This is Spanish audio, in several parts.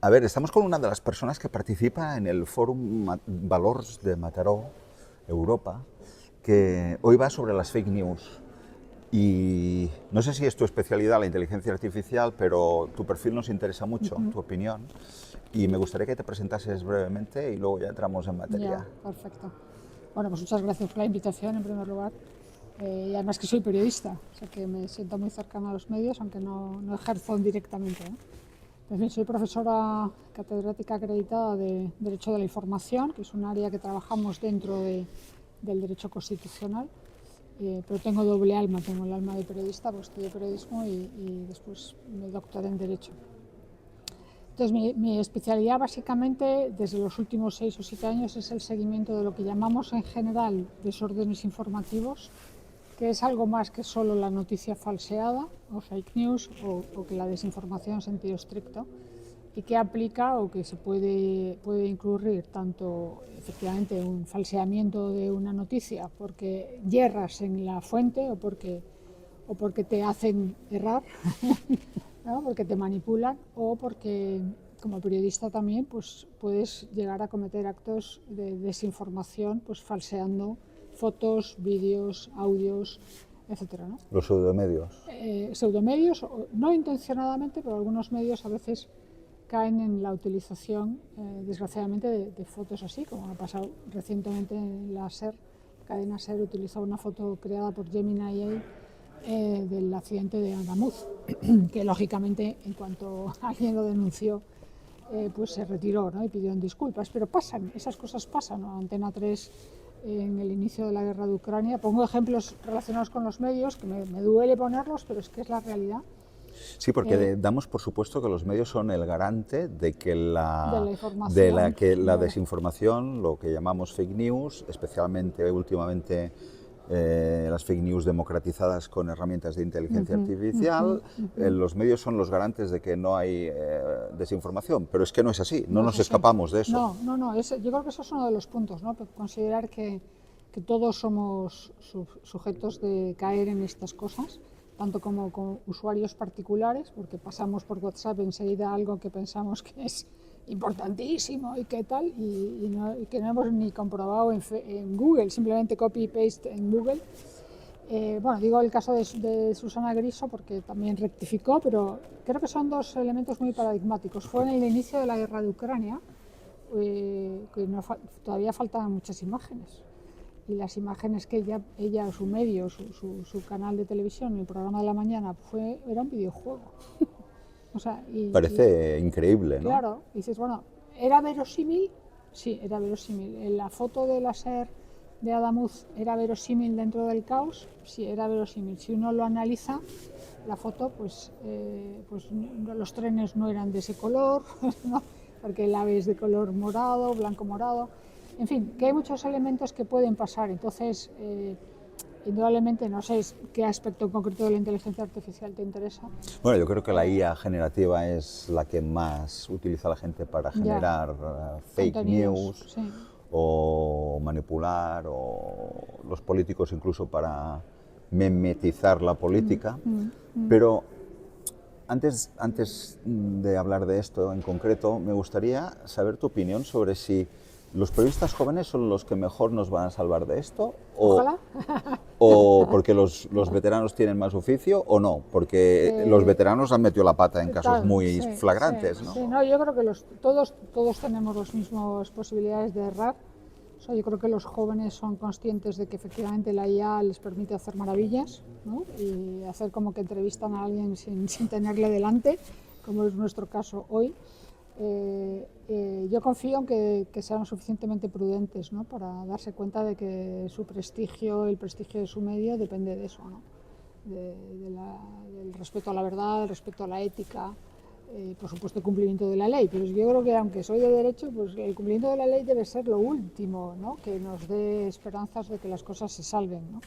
A ver, estamos con una de las personas que participa en el Fórum Valors de Mataró, Europa, que hoy va sobre las fake news. Y no sé si es tu especialidad la inteligencia artificial, pero tu perfil nos interesa mucho, Ujú. tu opinión, y me gustaría que te presentases brevemente y luego ya entramos en Ya, materia. perfecto. Bueno, pues muchas gracias por la invitación en primer lugar. Y además que soy periodista, o sea que me siento muy cercana a los medios, aunque no ejerzo directamente, ¿no? Pues bien, soy profesora catedrática acreditada de Derecho de la Información, que es un área que trabajamos del derecho constitucional, pero tengo doble alma, tengo el alma de periodista, pues estudié periodismo y después me doctoré en Derecho. Entonces, mi especialidad básicamente desde los últimos 6 o 7 años es el seguimiento de lo que llamamos en general desórdenes informativos, que es algo más que solo la noticia falseada o fake news o que la desinformación en sentido estricto, y que aplica o que se puede incurrir tanto efectivamente un falseamiento de una noticia porque yerras en la fuente o porque te hacen errar, ¿no? Porque te manipulan o porque como periodista también pues puedes llegar a cometer actos de desinformación pues falseando fotos, vídeos, audios, etcétera, ¿no? Los pseudomedios. Pseudomedios, no intencionadamente, pero algunos medios a veces caen en la utilización, desgraciadamente, de fotos así, como ha pasado recientemente en la SER. La cadena SER utilizó una foto creada por Gemini AI del accidente de Andamuz, que lógicamente en cuanto alguien lo denunció, pues se retiró, ¿no? Y pidieron disculpas, pero pasan, esas cosas pasan, ¿no? Antena 3 en el inicio de la guerra de Ucrania. Pongo ejemplos relacionados con los medios, que me duele ponerlos, pero es que es la realidad. Sí, porque Eh, damos por supuesto que los medios son el garante de que de la de información, que la desinformación, lo que llamamos fake news, especialmente últimamente las fake news democratizadas con herramientas de inteligencia artificial, los medios son los garantes de que no hay desinformación, pero es que no es así, no no es nos así. escapamos de eso. No, yo creo que eso es uno de los puntos, ¿no? Considerar que todos somos sujetos de caer en estas cosas, tanto como usuarios particulares, porque pasamos por WhatsApp enseguida algo que pensamos que es importantísimo y qué tal, y que no hemos ni comprobado en Google, simplemente copy-paste en Google. Bueno, digo el caso de Susana Griso porque también rectificó, pero creo que son dos elementos muy paradigmáticos. Fue en el inicio de la guerra de Ucrania, que todavía faltaban muchas imágenes. Y las imágenes que ella su medio, su canal de televisión, el programa de la mañana, era un videojuego. O sea, Parece increíble, ¿no? claro, dices, bueno, ¿era verosímil? Sí, era verosímil. La foto de la SER de Adamuz era verosímil dentro del caos, sí, era verosímil. Si uno lo analiza, la foto, pues los trenes no eran de ese color, ¿no? Porque el ave es de color morado, blanco morado. En fin, que hay muchos elementos que pueden pasar. Entonces, indudablemente, no sé qué aspecto en concreto de la inteligencia artificial te interesa. Bueno, yo creo que la IA generativa es la que más utiliza la gente para Ya, generar fake contenidos, news sí. o manipular, o los políticos incluso para memetizar la política. Pero antes de hablar de esto en concreto, me gustaría saber tu opinión sobre si los periodistas jóvenes son los que mejor nos van a salvar de esto Ojalá. o porque los veteranos tienen más oficio o no, porque los Eh, veteranos han metido la pata en casos muy sí, sí, flagrantes, ¿no? sí. No, yo creo que todos tenemos las mismas posibilidades de errar. O sea, yo creo que los jóvenes son conscientes de que efectivamente la IA les permite hacer maravillas, ¿no? Y hacer como que entrevistan a alguien sin tenerle delante, como es nuestro caso hoy. Yo confío en que sean suficientemente prudentes, ¿no? Para darse cuenta de que su prestigio, el prestigio de su medio depende de eso, ¿no? Del respeto a la verdad, del respeto a la ética, por supuesto el cumplimiento de la ley, pero yo creo que aunque soy de derecho, pues el cumplimiento de la ley debe ser lo último, ¿no? Que nos dé esperanzas de que las cosas se salven, ¿no?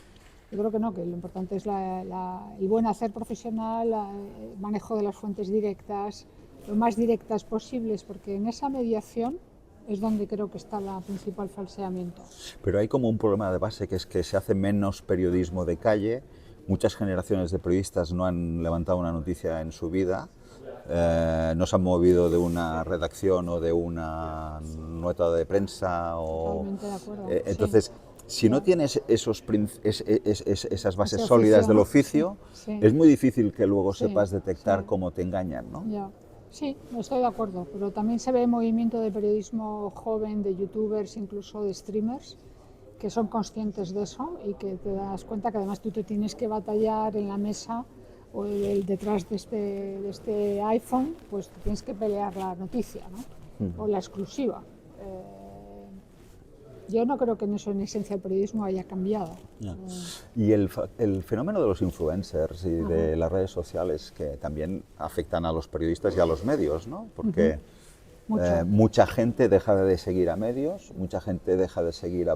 Yo creo que no, que lo importante es el buen hacer profesional, el manejo de las fuentes directas, lo más directas posibles, porque en esa mediación es donde creo que está la principal falseamiento. Pero hay como un problema de base que es que se hace menos periodismo de calle, muchas generaciones de periodistas no han levantado una noticia en su vida no se han movido de una redacción o de una nota de prensa. Totalmente de acuerdo. Entonces, si no Ya. tienes esas bases Ese sólidas oficio, del ¿no? oficio, Sí, es muy difícil que luego sí, sepas detectar sí. cómo te engañan, ¿no? Ya. Sí, estoy de acuerdo, pero también se ve movimiento de periodismo joven, de youtubers, incluso de streamers, que son conscientes de eso y que te das cuenta que además tú te tienes que batallar en la mesa o detrás de este iPhone, pues te tienes que pelear la noticia, ¿no? O la exclusiva. Yo no creo que en eso en esencia el periodismo haya cambiado. Ya. Y el fenómeno de los influencers y de las redes sociales que también afectan a los periodistas y a los medios, ¿no? Porque Mucho. mucha gente deja de seguir a medios, mucha gente deja de seguir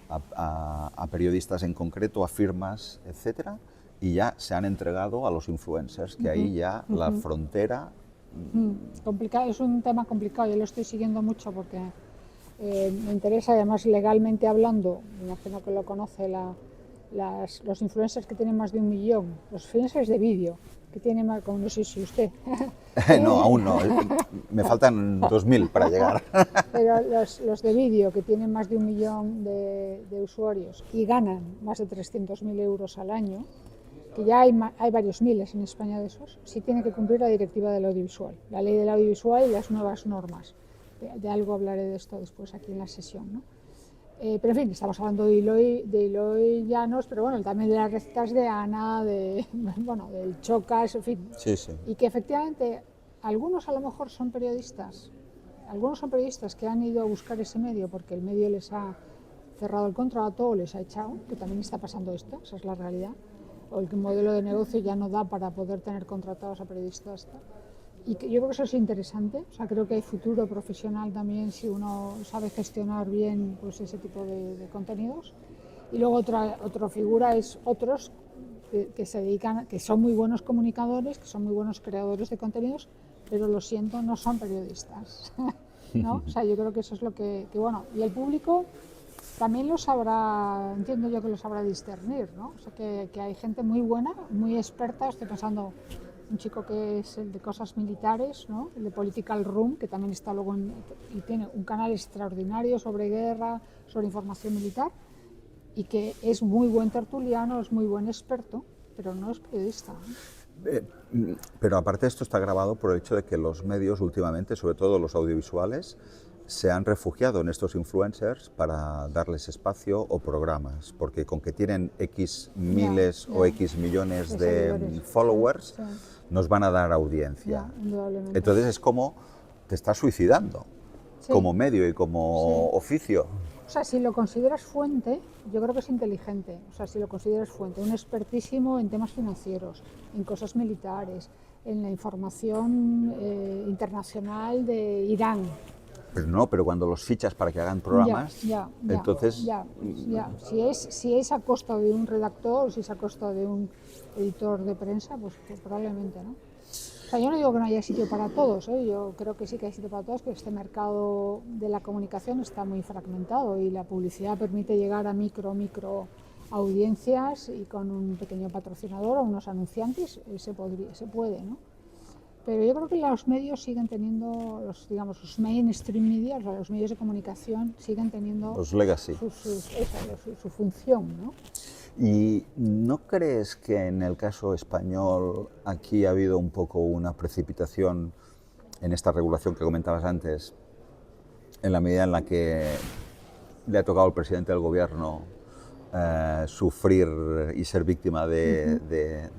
a periodistas en concreto, a firmas, etcétera, y ya se han entregado a los influencers, que ahí ya la frontera. Complicado, es un tema complicado, yo lo estoy siguiendo mucho porque me interesa, además legalmente hablando, me imagino que lo conoce, los influencers que tienen más de 1 millón, los influencers de vídeo, que tienen más, como no sé si usted, No, aún no, me faltan 2000 para llegar. pero los de vídeo que tienen más de 1 millón de usuarios y ganan más de 300.000 euros al año, que ya hay varios miles en España de esos, sí tiene que cumplir la directiva del audiovisual, la ley del audiovisual y las nuevas normas. De algo hablaré de esto después aquí en la sesión, ¿no? Pero en fin, estamos hablando de Eloy Llanos, pero bueno, también de las recetas de Ana, bueno, del Chocas, en fin. Sí, sí. Y que efectivamente algunos a lo mejor son periodistas que han ido a buscar ese medio porque el medio les ha cerrado el contrato o les ha echado, que también está pasando esto, esa es la realidad, o el modelo de negocio ya no da para poder tener contratados a periodistas. Y que yo creo que eso es interesante, o sea, creo que hay futuro profesional también si uno sabe gestionar bien pues, ese tipo de contenidos. Y luego otra figura es otros que se dedican, que son muy buenos comunicadores, que son muy buenos creadores de contenidos, pero lo siento, no son periodistas, ¿no? O sea, yo creo que eso es lo que bueno, y el público también lo sabrá, entiendo yo que lo sabrá discernir, ¿no? O sea, que hay gente muy buena, muy experta, estoy pensando un chico que es el de cosas militares, ¿no? El de Political Room, que también está luego y tiene un canal extraordinario sobre guerra, sobre información militar, y que es muy buen tertuliano, es muy buen experto, pero no es periodista, ¿no? Pero aparte esto está grabado por el hecho de que los medios últimamente, sobre todo los audiovisuales, se han refugiado en estos influencers para darles espacio o programas, porque con que tienen X miles o X millones de followers, sí, nos van a dar audiencia. indudablemente. Entonces es como te estás suicidando, Sí, como medio y como sí. oficio. O sea, si lo consideras fuente, yo creo que es inteligente. O sea, si lo consideras fuente, un expertísimo en temas financieros, en cosas militares, en la información internacional de Irán. Pero no, pero cuando los fichas para que hagan Ya, programas, ya, ya, entonces ya, ya. Si es a costa de un redactor, si es a costa de un editor de prensa, pues probablemente, ¿no? O sea, yo no digo que no haya sitio para todos, ¿eh? Yo creo que sí que hay sitio para todos, que este mercado de la comunicación está muy fragmentado y la publicidad permite llegar a micro audiencias y con un pequeño patrocinador o unos anunciantes se puede, ¿no? Pero yo creo que los medios siguen teniendo, los mainstream media, o sea, los medios de comunicación siguen teniendo los legacy. su función, ¿no? ¿Y no crees que en el caso español aquí ha habido un poco una precipitación en esta regulación que comentabas antes, en la medida en la que le ha tocado al presidente del gobierno sufrir y ser víctima de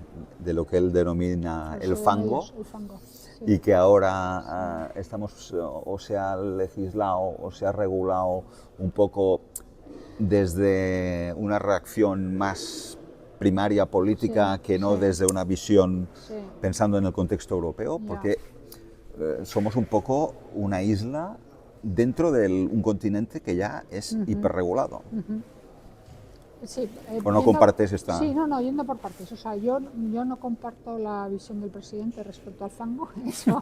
lo que él denomina el fango? Medios, el fango, sí. Y que ahora estamos, o se ha legislado o se ha regulado un poco desde una reacción más primaria política que no desde una visión pensando en el contexto europeo, porque somos un poco una isla dentro de un continente que ya es hiperregulado. Sí, ¿O no compartes esta...? Sí, no, yendo por partes. O sea, yo no comparto la visión del presidente respecto al fango, eso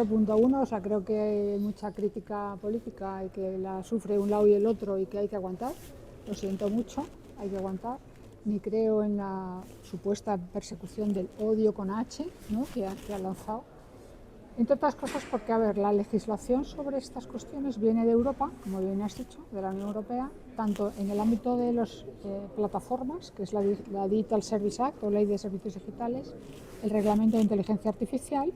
punto uno. O sea, creo que hay mucha crítica política y que la sufre un lado y el otro y que hay que aguantar. Lo siento mucho, hay que aguantar. ni creo en la supuesta persecución del odio con H, ¿no? que ha lanzado. Entre otras cosas porque, a ver, la legislación sobre estas cuestiones viene de Europa, como bien has dicho, de la Unión Europea, tanto en el ámbito de las plataformas, que es la Digital Service Act o Ley de Servicios Digitales, el Reglamento de Inteligencia Artificial,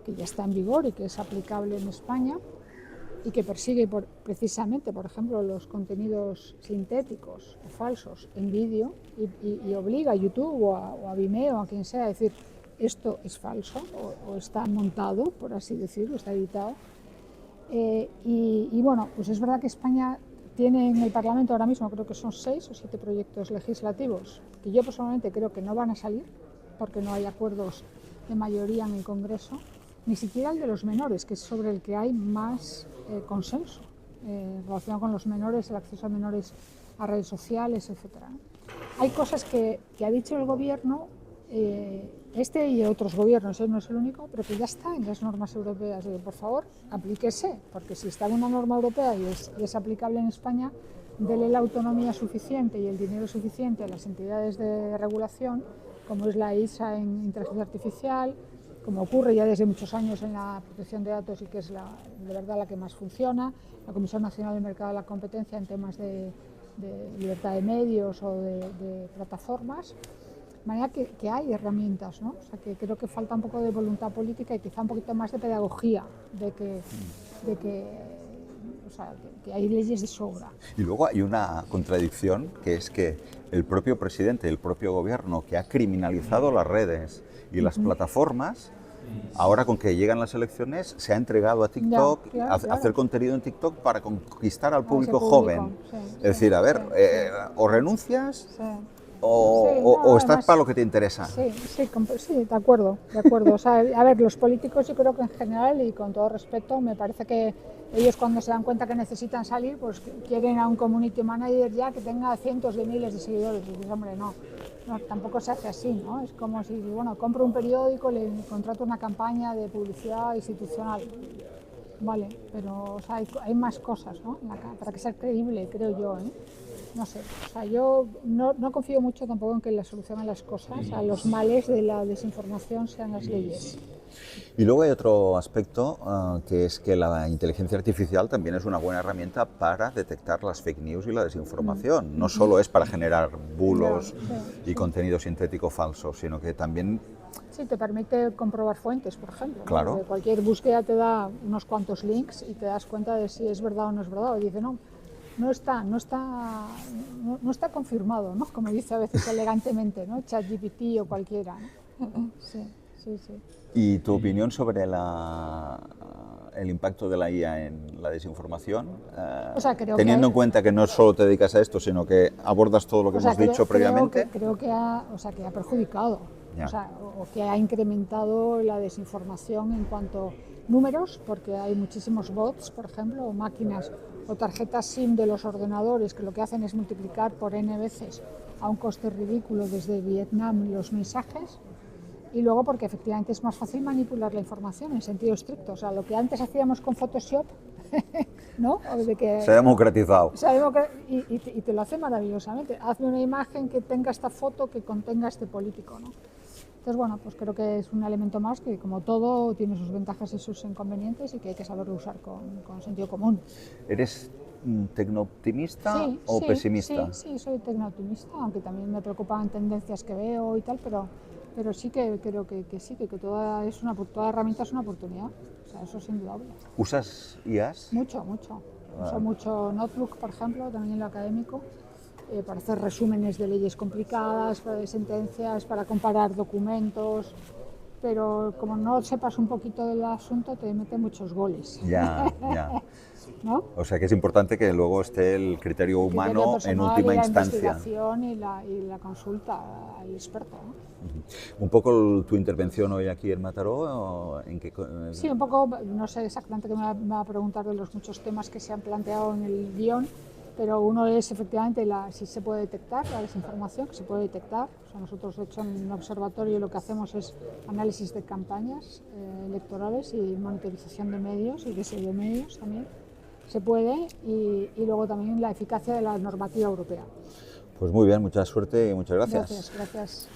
que ya está en vigor y que es aplicable en España, y que persigue precisamente, por ejemplo, los contenidos sintéticos o falsos en vídeo y obliga a YouTube o a Vimeo, a quien sea, a decir esto es falso o está montado, por así decirlo, está editado. Y bueno, pues es verdad que España tiene en el Parlamento ahora mismo, creo que son 6 o 7 proyectos legislativos que yo personalmente creo que no van a salir porque no hay acuerdos de mayoría en el Congreso, ni siquiera el de los menores, que es sobre el que hay más consenso relacionado con los menores, el acceso a menores a redes sociales, etc. Hay cosas que ha dicho el gobierno, este y otros gobiernos, no es el único, pero que ya está en las normas europeas. Por favor, aplíquese, porque si está en una norma europea y es aplicable en España, dele la autonomía suficiente y el dinero suficiente a las entidades de regulación, como es la ISA en inteligencia artificial, como ocurre ya desde muchos años en la protección de datos y que es de verdad la que más funciona, la Comisión Nacional del Mercado de la Competencia en temas de libertad de medios o de plataformas. De manera que hay herramientas, ¿no? O sea, que creo que falta un poco de voluntad política y quizá un poquito más de pedagogía, o sea, que hay leyes de sobra. Y luego hay una contradicción, que es que el propio presidente, el propio gobierno, que ha criminalizado las redes y las plataformas, ahora con que llegan las elecciones, se ha entregado a TikTok, claro. hacer contenido en TikTok para conquistar al público joven. Es decir, a ver, o renuncias o estás para lo que te interesa. Sí, de acuerdo. O sea, a ver, los políticos yo creo que en general, y con todo respeto, me parece que ellos cuando se dan cuenta que necesitan salir, pues quieren a un community manager ya que tenga cientos de miles de seguidores. Y dices, hombre, no, tampoco se hace así, ¿no? Es como si, bueno, compro un periódico, le contrato una campaña de publicidad institucional. Vale, pero o sea, hay más cosas, ¿no? Para que sea creíble, creo yo, ¿eh? No sé, o sea, yo no confío mucho tampoco en que la solución a las cosas, a los males de la desinformación sean las leyes. Y luego hay otro aspecto, que es que la inteligencia artificial también es una buena herramienta para detectar las fake news y la desinformación. No solo es para generar bulos y contenido sintético falso, sino que también... Sí, te permite comprobar fuentes, por ejemplo. Claro. Porque cualquier búsqueda te da unos cuantos links y te das cuenta de si es verdad o no es verdad. Y dice, no está confirmado, ¿no? Como dice a veces elegantemente, ¿no? ChatGPT o cualquiera, ¿no? Sí. ¿Y tu opinión sobre el impacto de la IA en la desinformación? O sea, teniendo en cuenta que no solo te dedicas a esto, sino que abordas todo lo que hemos dicho previamente. Creo que ha perjudicado, o que ha incrementado la desinformación en cuanto a números, porque hay muchísimos bots, por ejemplo, o máquinas o tarjetas SIM de los ordenadores que lo que hacen es multiplicar por N veces a un coste ridículo desde Vietnam los mensajes. Y luego porque efectivamente es más fácil manipular la información en sentido estricto. O sea, lo que antes hacíamos con Photoshop, ¿no? Se ha democratizado. Y te lo hace maravillosamente. Hazme una imagen que tenga esta foto que contenga este político, ¿no? Entonces, bueno, pues creo que es un elemento más que, como todo, tiene sus ventajas y sus inconvenientes y que hay que saberlo usar con sentido común. ¿Eres tecnooptimista o pesimista? Sí, soy tecnooptimista, aunque también me preocupan tendencias que veo y tal, pero sí que creo que toda herramienta es una oportunidad, o sea, eso es indudable. ¿Usas IAs? Mucho. Uso mucho Notebook, por ejemplo, también en lo académico, para hacer resúmenes de leyes complicadas, de sentencias, para comparar documentos, pero como no sepas un poquito del asunto, te mete muchos goles. Ya. ¿No? O sea que es importante que luego esté el criterio humano en última instancia. La investigación y la consulta al experto, ¿no? Un poco tu intervención hoy aquí en Mataró, ¿en qué? Sí, un poco, no sé exactamente qué me va a preguntar de los muchos temas que se han planteado en el guión, pero uno es efectivamente si se puede detectar la desinformación, que se puede detectar. O sea, nosotros, de hecho, en el observatorio lo que hacemos es análisis de campañas electorales y monitorización de medios y de pseudomedios también. Se puede, y luego también la eficacia de la normativa europea. Pues muy bien, mucha suerte y muchas gracias. Gracias, gracias.